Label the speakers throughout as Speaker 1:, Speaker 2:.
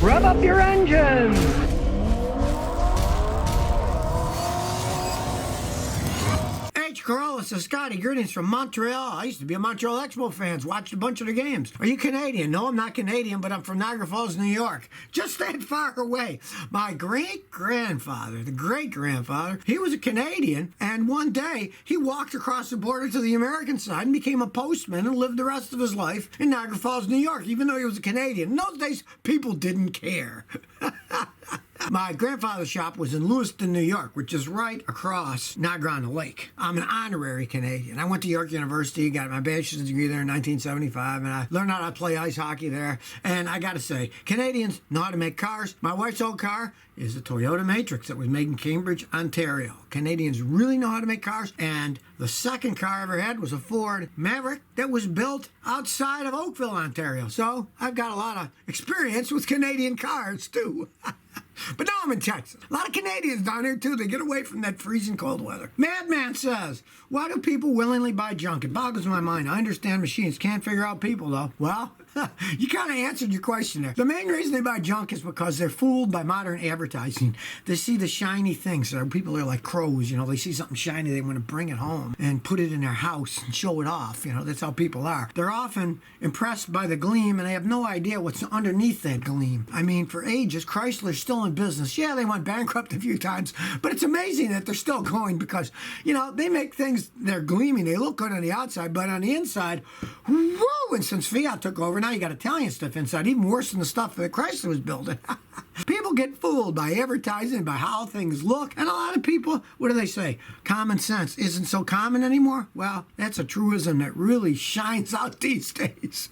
Speaker 1: Rev up your engines!
Speaker 2: Corolla, this is Scotty. Greetings from Montreal. I used to be a Montreal Expo fan. Watched a bunch of the games. Are you Canadian? No, I'm not Canadian, but I'm from Niagara Falls, New York. Just that far away. My great-grandfather, the great-grandfather, he was a Canadian, and one day he walked across the border to the American side and became a postman and lived the rest of his life in Niagara Falls, New York, even though he was a Canadian. In those days, people didn't care. My grandfather's shop was in Lewiston, New York, which is right across Niagara-on-the-Lake. I'm an honorary Canadian. I went to York University, got my bachelor's degree there in 1975, and I learned how to play ice hockey there. And I got to say, Canadians know how to make cars. My wife's old car is a Toyota Matrix that was made in Cambridge, Ontario. Canadians really know how to make cars. And the second car I ever had was a Ford Maverick that was built outside of Oakville, Ontario. So I've got a lot of experience with Canadian cars, too. But now I'm in Texas. A lot of Canadians down here, too. They get away from that freezing cold weather. Madman says, why do people willingly buy junk? It boggles my mind. I understand machines. Can't figure out people, though. Well, you kind of answered your question there. The main reason they buy junk is because they're fooled by modern advertising. They see the shiny things. People are like crows, you know. They see something shiny, they want to bring it home and put it in their house and show it off. You know, that's how people are. They're often impressed by the gleam, and they have no idea what's underneath that gleam. I mean, for ages, Chrysler's still in business. Yeah, they went bankrupt a few times, but it's amazing that they're still going because, you know, they make things, they're gleaming. They look good on the outside, but on the inside, whoa, and since Fiat took over, now you got Italian stuff inside, even worse than the stuff that Chrysler was building. People get fooled by advertising, by how things look, and a lot of people, what do they say? Common sense isn't so common anymore? Well, that's a truism that really shines out these days.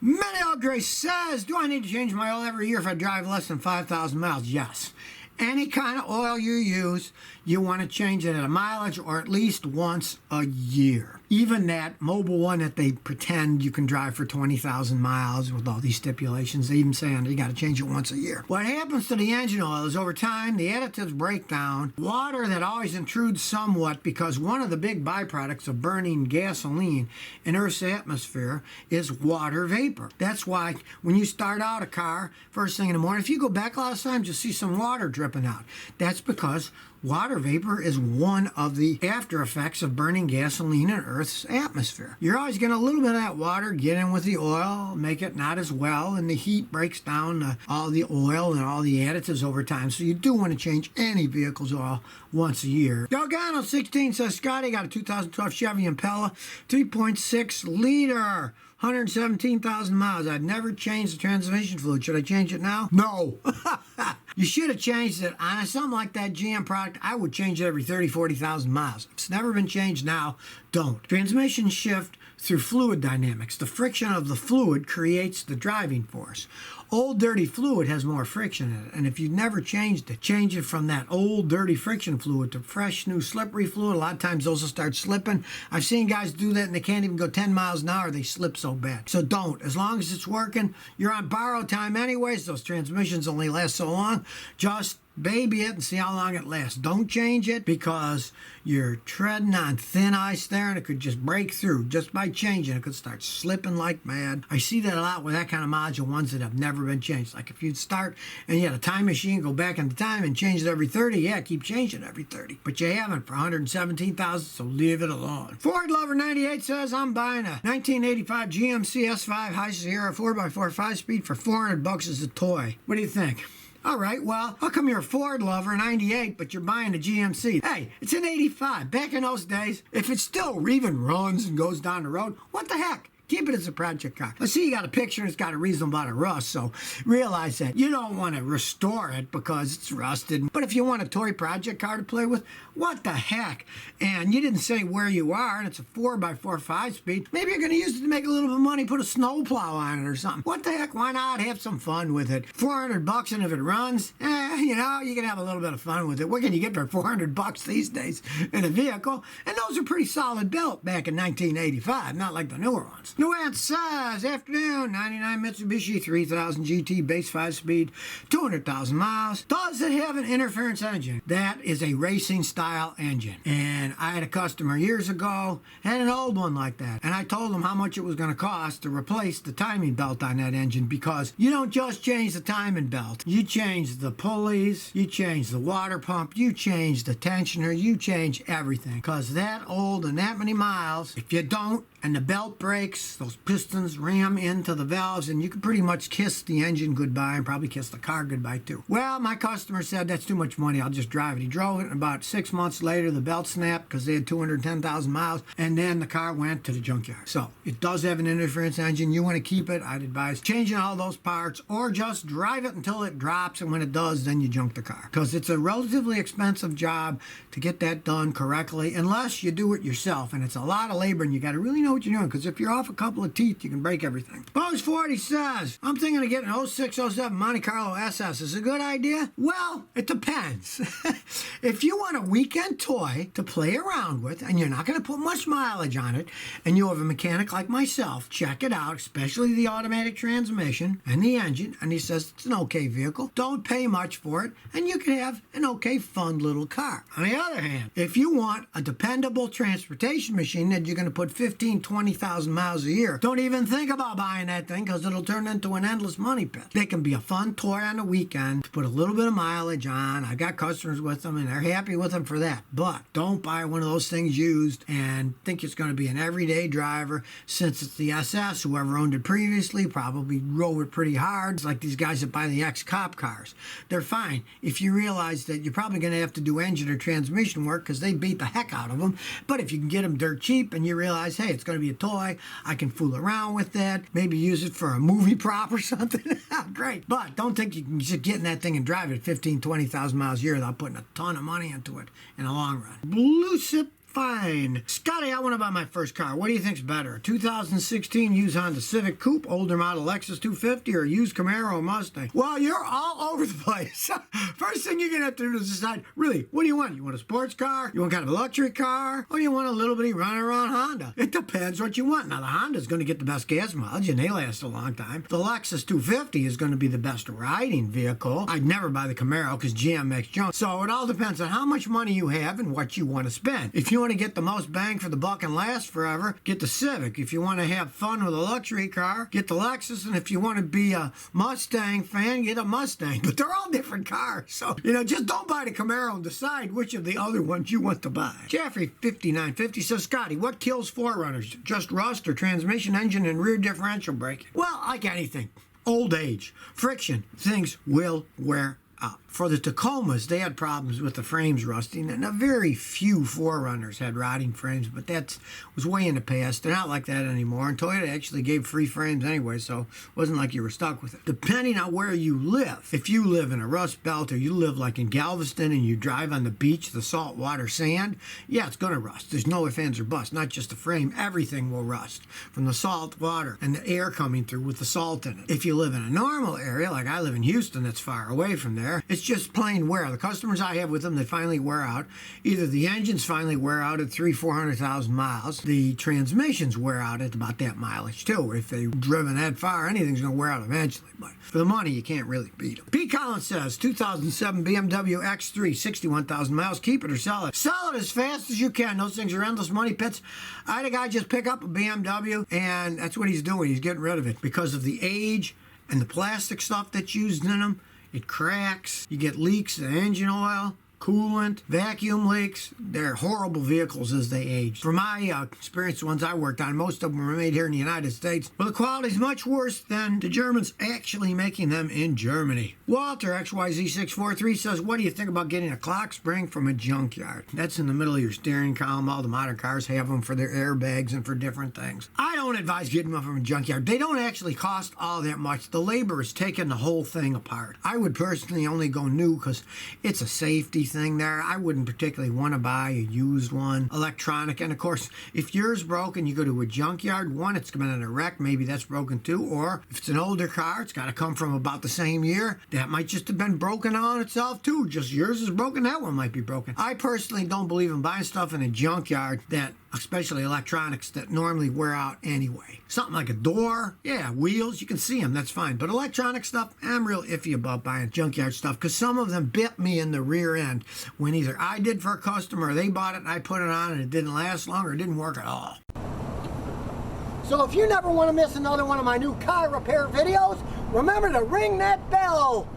Speaker 2: Manuel Grace says, do I need to change my oil every year if I drive less than 5,000 miles? Yes. Any kind of oil you use, you want to change it at a mileage or at least once a year. Even that mobile one that they pretend you can drive for 20,000 miles with all these stipulations, they even say you got to change it once a year. What happens to the engine oil is over time, the additives break down. Water that always intrudes somewhat because one of the big byproducts of burning gasoline in Earth's atmosphere is water vapor. That's why when you start out a car first thing in the morning, if you go back a lot of times, you'll see some water dripping out. That's because water vapor is one of the after effects of burning gasoline in Earth's atmosphere. You're always getting a little bit of that water get in with the oil, make it not as well, and the heat breaks down all the oil and all the additives over time. So you do want to change any vehicle's oil once a year. Delgano16 says, Scotty, got a 2012 Chevy Impala, 3.6 liter. 117,000 miles. I'd never changed the transmission fluid. Should I change it now? No. You should have changed it. On something like that GM product, I would change it every 30, 40,000 miles. If it's never been changed now, don't. Transmission shift through fluid dynamics. The friction of the fluid creates the driving force. Old dirty fluid has more friction in it, and if you've never changed it, change it from that old dirty friction fluid to fresh new slippery fluid. A lot of times those will start slipping. I've seen guys do that and they can't even go 10 miles an hour. They slip so bad. So don't. As long as it's working, you're on borrowed time anyways. Those transmissions only last so long. Just baby it and see how long it lasts. Don't change it because you're treading on thin ice there and it could just break through. Just by changing it could start slipping like mad. I see that a lot with that kind of module, ones that have never been changed. Like if you'd start and you had a time machine, go back in time and change it every 30, yeah, keep changing it every 30. But you haven't for 117,000, so leave it alone. Ford Lover 98 says, I'm buying a 1985 GMC S5 High Sierra 4x4 5-speed for $400 as a toy. What do you think? All right, well, how come you're a Ford lover in 98, but you're buying a GMC? Hey, it's an 85. Back in those days, if it still even runs and goes down the road, what the heck? Keep it as a project car. Let's see, you got a picture and it's got a reasonable amount of rust, so realize that you don't want to restore it because it's rusted. But if you want a toy project car to play with, what the heck? And you didn't say where you are, and it's a 4x4 5-speed. Maybe you're going to use it to make a little bit of money, put a snowplow on it or something. What the heck? Why not have some fun with it? $400, and if it runs, you know, you can have a little bit of fun with it. What can you get for $400 these days in a vehicle? And those are pretty solid built back in 1985, not like the newer ones. Nuance says, afternoon, 99 Mitsubishi 3000 GT base 5-speed, 200,000 miles. Does it have an interference engine? That is a racing style engine. And I had a customer years ago, had an old one like that. And I told him how much it was going to cost to replace the timing belt on that engine, because you don't just change the timing belt. You change the pulleys, you change the water pump, you change the tensioner, you change everything. Because that old and that many miles, if you don't, and the belt breaks, those pistons ram into the valves, and you can pretty much kiss the engine goodbye and probably kiss the car goodbye too. Well, my customer said, that's too much money, I'll just drive it. He drove it, and about 6 months later, the belt snapped because they had 210,000 miles, and then the car went to the junkyard. So, it does have an interference engine. You want to keep it, I'd advise changing all those parts, or just drive it until it drops, and when it does, then you junk the car. Because it's a relatively expensive job to get that done correctly, unless you do it yourself, and it's a lot of labor, and you got to really know what you're doing, because if you're off a couple of teeth, you can break everything. Bose 40 says, I'm thinking of getting an 06, 07 Monte Carlo SS. Is it a good idea? Well, it depends. If you want a weekend toy to play around with, and you're not going to put much mileage on it, and you have a mechanic like myself, check it out, especially the automatic transmission and the engine, and he says it's an okay vehicle. Don't pay much for it, and you can have an okay, fun little car. On the other hand, if you want a dependable transportation machine that you're going to put 15, 20,000 miles a year, don't even think about buying that thing, because it'll turn into an endless money pit. They can be a fun toy on the weekend to put a little bit of mileage on. I got customers with them, and they're happy with them for that. But don't buy one of those things used and think it's going to be an everyday driver. Since it's the SS, whoever owned it previously probably drove it pretty hard. It's like these guys that buy the ex-cop cars. They're fine if you realize that you're probably going to have to do engine or transmission work, because they beat the heck out of them. But if you can get them dirt cheap and you realize, hey, it's going to be a toy, I can fool around with that, maybe use it for a movie prop or something, great. But don't think you can just get in that thing and drive it 15, 20,000 miles a year without putting a ton of money into it in the long run. Blue Sip Fine. Scotty, I want to buy my first car. What do you think's better? 2016 used Honda Civic Coupe, older model Lexus 250, or used Camaro or Mustang? Well, you're all over the place. First thing you're going to have to do is decide, really, what do you want? You want a sports car? You want kind of a luxury car? Or you want a little bitty run-around Honda? It depends what you want. Now, the Honda's going to get the best gas mileage, and they last a long time. The Lexus 250 is going to be the best riding vehicle. I'd never buy the Camaro because GM makes junk. So it all depends on how much money you have and what you want to spend. If you want to get the most bang for the buck and last forever, get the Civic. If you want to have fun with a luxury car, get the Lexus. And if you want to be a Mustang fan, get a Mustang. But they're all different cars. So, just don't buy the Camaro and decide which of the other ones you want to buy. Jeffrey 5950 says, Scotty, what kills 4Runners? Just rust or transmission, engine, and rear differential braking? Well, like anything. Old age, friction, things will wear out. For the Tacomas, they had problems with the frames rusting, and a very few 4Runners had rotting frames, but that was way in the past. They're not like that anymore, and Toyota actually gave free frames anyway, so it wasn't like you were stuck with it. Depending on where you live, if you live in a rust belt, or you live like in Galveston and you drive on the beach, the saltwater sand, yeah, it's going to rust. There's no ifs, ands, or buts. Not just the frame, everything will rust from the salt water and the air coming through with the salt in it. If you live in a normal area, like I live in Houston, that's far away from there, it's just plain wear. The customers I have with them, they finally wear out. Either the engines finally wear out at 300,000-400,000 miles. The transmissions wear out at about that mileage too. If they've driven that far, anything's going to wear out eventually. But for the money, you can't really beat them. Pete Collins says, 2007 BMW X3, 61,000 miles. Keep it or sell it. Sell it as fast as you can. Those things are endless money pits. I had a guy just pick up a BMW, and that's what he's doing. He's getting rid of it because of the age and the plastic stuff that's used in them. It cracks, you get leaks of engine oil, coolant, vacuum leaks. They're horrible vehicles as they age. From my experience, the ones I worked on, most of them were made here in the United States, but the quality is much worse than the Germans actually making them in Germany. Walter XYZ643 says, what do you think about getting a clock spring from a junkyard? That's in the middle of your steering column. All the modern cars have them for their airbags and for different things. I don't don't advise getting them from a junkyard. They don't actually cost all that much. The labor is taking the whole thing apart. I would personally only go new because it's a safety thing there. I wouldn't particularly want to buy a used one, electronic. And of course, if yours broken, you go to a junkyard. One, it's been in a wreck. Maybe that's broken too. Or if it's an older car, it's got to come from about the same year. That might just have been broken on itself too. Just yours is broken. That one might be broken. I personally don't believe in buying stuff in a junkyard that, especially electronics, that normally wear out anyway. Something like a door, yeah, wheels, you can see them, that's fine. But electronic stuff, I'm real iffy about buying junkyard stuff because some of them bit me in the rear end when either I did for a customer or they bought it and I put it on and it didn't last long or it didn't work at all. So if you never want to miss another one of my new car repair videos, remember to ring that bell.